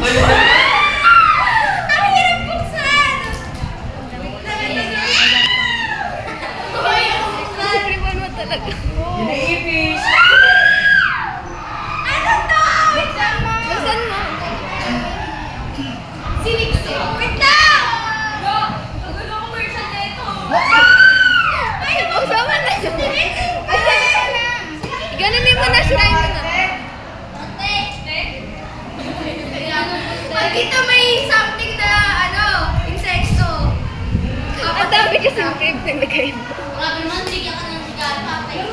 Ang hirap buksan! Everyone mo talaga. Iniipis. Ano to? Buksan mo! Buksan mo. Siniksik. Wait lang! Nagulo ko version nito. Ay, Buksan mo na. Ay, Ganunin mo na, sirain mo na. Pag ito may something na, insekto. Ang dami kasing tape na nagay mo. Grabe naman, bigyan ka ng regalo.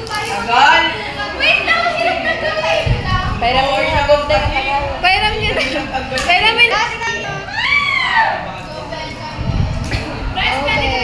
Tagal. Wait lang, hirap na gawin. Pairam mo na. Pairam niya na. Pairam mo na. Press ka din